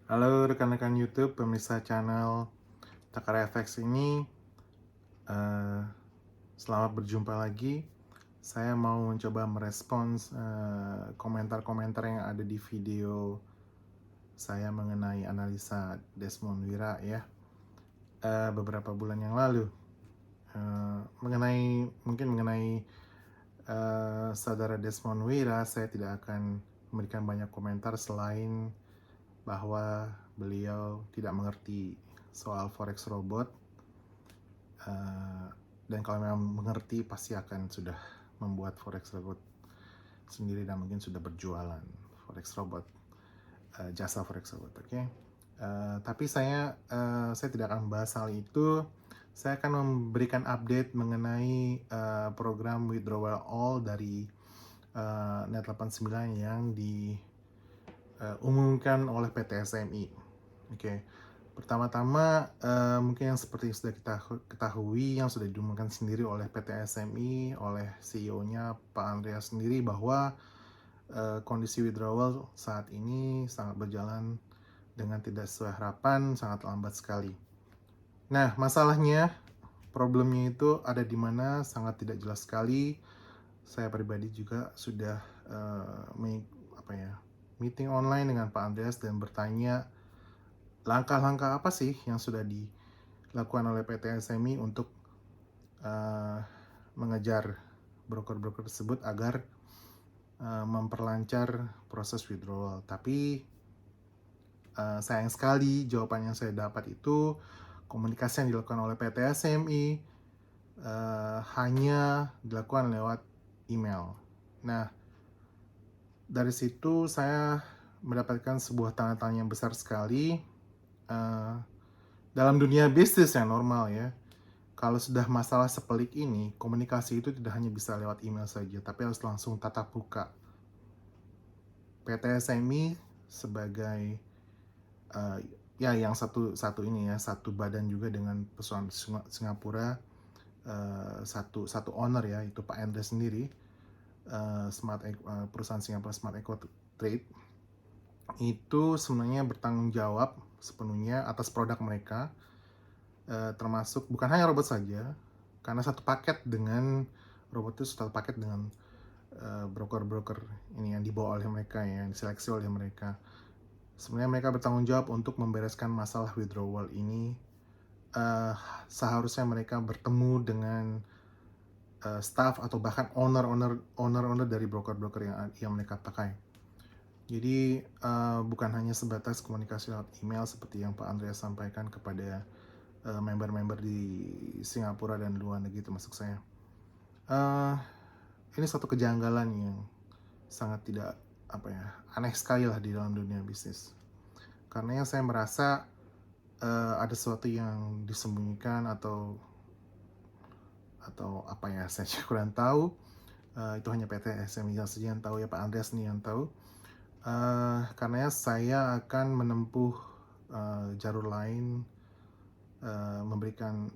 Halo rekan-rekan YouTube, pemirsa channel Takara FX ini. eh, Selamat berjumpa lagi. Saya mau mencoba merespons komentar-komentar yang ada di video saya mengenai analisa Desmond Wira ya, beberapa bulan yang lalu. Mengenai saudara Desmond Wira, saya tidak akan memberikan banyak komentar selain bahwa beliau tidak mengerti soal forex robot. Dan kalau memang mengerti pasti akan sudah membuat forex robot sendiri dan mungkin sudah berjualan forex robot, jasa forex robot. Oke. Tapi saya tidak akan membahas hal itu. Saya akan memberikan update mengenai program withdrawal all dari Net89 yang diumumkan oleh PT SMI. Oke. Pertama-tama, mungkin yang seperti yang sudah kita ketahui, yang sudah diumumkan sendiri oleh PT SMI, oleh CEO-nya Pak Andreas sendiri, bahwa kondisi withdrawal saat ini sangat berjalan dengan tidak sesuai harapan, sangat lambat sekali. Nah, masalahnya, problemnya itu ada di mana sangat tidak jelas sekali. Saya pribadi juga sudah meeting online dengan Pak Andreas dan bertanya langkah-langkah apa sih yang sudah dilakukan oleh PT SMI untuk mengejar broker-broker tersebut agar memperlancar proses withdrawal. Tapi sayang sekali jawaban yang saya dapat itu komunikasi yang dilakukan oleh PT SMI hanya dilakukan lewat email. Nah, dari situ saya mendapatkan sebuah tanda tanya yang besar sekali. Dalam dunia bisnis yang normal ya, kalau sudah masalah sepelik ini, komunikasi itu tidak hanya bisa lewat email saja, tapi harus langsung tatap muka. PT SMI sebagai ya yang satu ini ya, satu badan juga dengan perusahaan Singapura, satu owner ya, itu Pak Endre sendiri, perusahaan Singapura Smart Eco Trade itu sebenarnya bertanggung jawab sepenuhnya atas produk mereka, termasuk bukan hanya robot saja, karena satu paket dengan robot itu satu paket dengan broker-broker ini yang dibawa oleh mereka ya, yang diseleksi oleh mereka. Sebenarnya mereka bertanggung jawab untuk membereskan masalah withdrawal ini. Seharusnya mereka bertemu dengan staff atau bahkan owner dari broker-broker yang mereka pakai. Jadi bukan hanya sebatas komunikasi lewat email seperti yang Pak Andreas sampaikan kepada member-member di Singapura dan luar negeri termasuk saya. Ini suatu kejanggalan yang sangat tidak aneh sekali lah di dalam dunia bisnis. Karena saya merasa ada sesuatu yang disembunyikan atau saya kurang tahu. Itu hanya PT SMI saja yang tahu ya, Pak Andreas nih yang tahu. Karena saya akan menempuh jalur lain, memberikan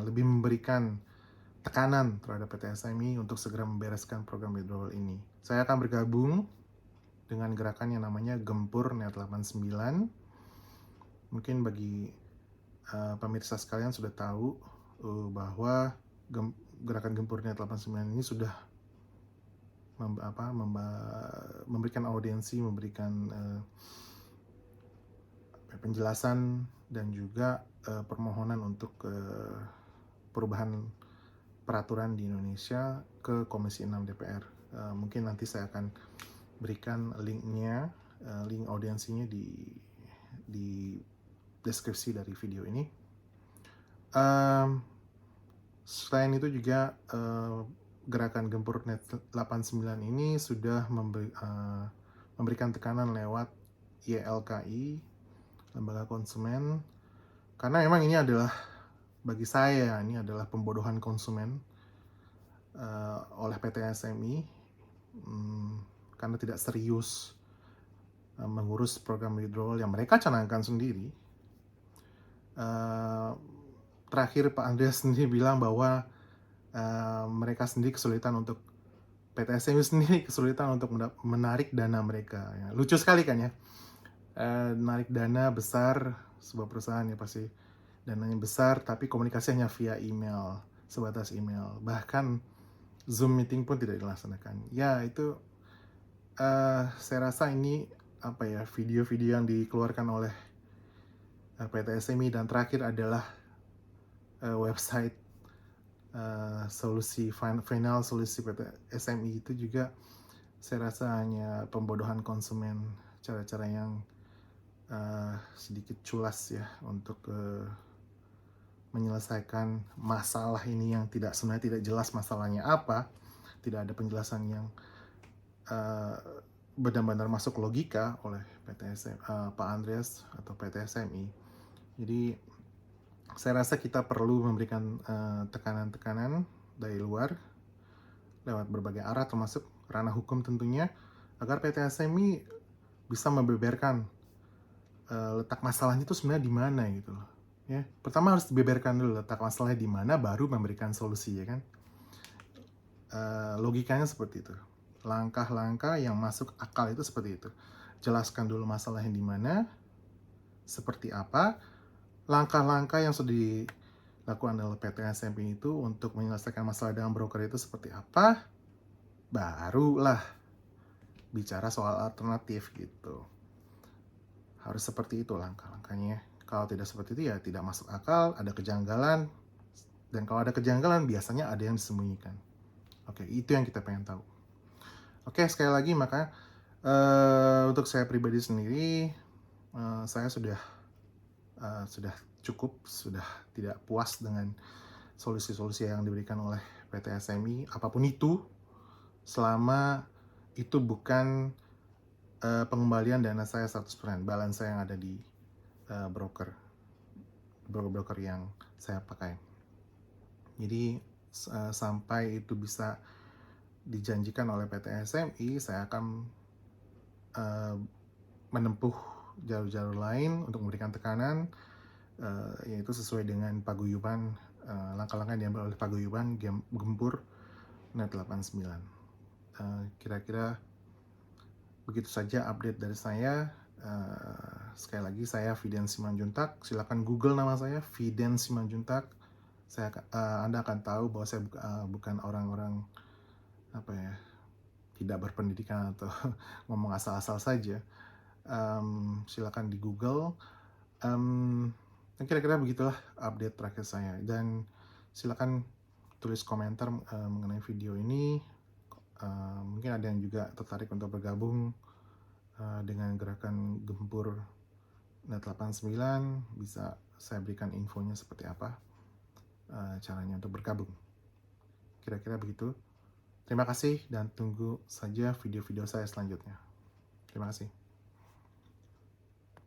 lebih memberikan tekanan terhadap PT SMI untuk segera membereskan program withdrawal ini. Saya akan bergabung dengan gerakan yang namanya Gempur Net 89. Mungkin bagi pemirsa sekalian sudah tahu bahwa gerakan Gempur Net 89 ini sudah memberikan audiensi, memberikan penjelasan dan juga permohonan untuk perubahan peraturan di Indonesia ke Komisi 6 DPR. Mungkin nanti saya akan berikan linknya, link audiensinya di deskripsi dari video ini. Selain itu juga gerakan Gempur Net 89 ini sudah memberikan tekanan lewat YLKI, Lembaga Konsumen, karena memang ini adalah, bagi saya ini adalah pembodohan konsumen oleh PT SMI, karena tidak serius mengurus program withdrawal yang mereka canangkan sendiri. Terakhir Pak Andreas sendiri bilang bahwa mereka sendiri kesulitan untuk PT SMI sendiri kesulitan untuk menarik dana mereka ya. Lucu sekali kan ya, narik dana besar sebuah perusahaan ya pasti dananya besar tapi komunikasi hanya via email, sebatas email. Bahkan Zoom meeting pun tidak dilaksanakan. Ya itu, saya rasa ini apa ya, video-video yang dikeluarkan oleh, PT SMI dan terakhir adalah, website, final solusi PT SMI itu juga saya rasa hanya pembodohan konsumen, cara-cara yang, sedikit culas ya untuk, menyelesaikan masalah ini yang sebenarnya tidak jelas masalahnya apa, tidak ada penjelasan yang, eee, benar-benar masuk logika oleh Pak Andreas atau PT SMI. Jadi saya rasa kita perlu memberikan, tekanan-tekanan dari luar lewat berbagai arah termasuk ranah hukum tentunya, agar PT SMI bisa membeberkan, letak masalahnya itu sebenarnya di mana gitu loh, ya. Pertama harus dibeberkan dulu letak masalahnya di mana, baru memberikan solusi ya kan. Logikanya seperti itu. Langkah-langkah yang masuk akal itu seperti itu. Jelaskan dulu masalahnya di mana, seperti apa, langkah-langkah yang sudah dilakukan oleh PT SMI itu untuk menyelesaikan masalah dengan broker itu seperti apa, barulah bicara soal alternatif gitu. Harus seperti itu langkah-langkahnya. Kalau tidak seperti itu ya tidak masuk akal, ada kejanggalan, dan kalau ada kejanggalan biasanya ada yang disembunyikan. Oke, itu yang kita pengen tahu. Oke, sekali lagi maka untuk saya pribadi sendiri, saya sudah cukup, sudah tidak puas dengan solusi-solusi yang diberikan oleh PT SMI, apapun itu, selama itu bukan, pengembalian dana saya 100%, balance saya yang ada di, broker yang saya pakai. Jadi, sampai itu bisa dijanjikan oleh PT SMI, saya akan, menempuh jalur-jalur lain untuk memberikan tekanan, yaitu sesuai dengan paguyuban, langkah-langkah yang diambil oleh paguyuban Gempur Net 89. Kira-kira begitu saja update dari saya. Sekali lagi saya Fiden Simanjuntak, silakan Google nama saya Fiden Simanjuntak. Anda akan tahu bahwa saya bukan orang-orang apa ya, tidak berpendidikan atau ngomong asal-asal saja. Silakan di Google. Dan kira-kira begitulah update terakhir saya, dan silakan tulis komentar mengenai video ini. Mungkin ada yang juga tertarik untuk bergabung dengan gerakan Gempur Net 89, bisa saya berikan infonya seperti apa caranya untuk bergabung. Kira-kira begitu. Terima kasih dan tunggu saja video-video saya selanjutnya. Terima kasih.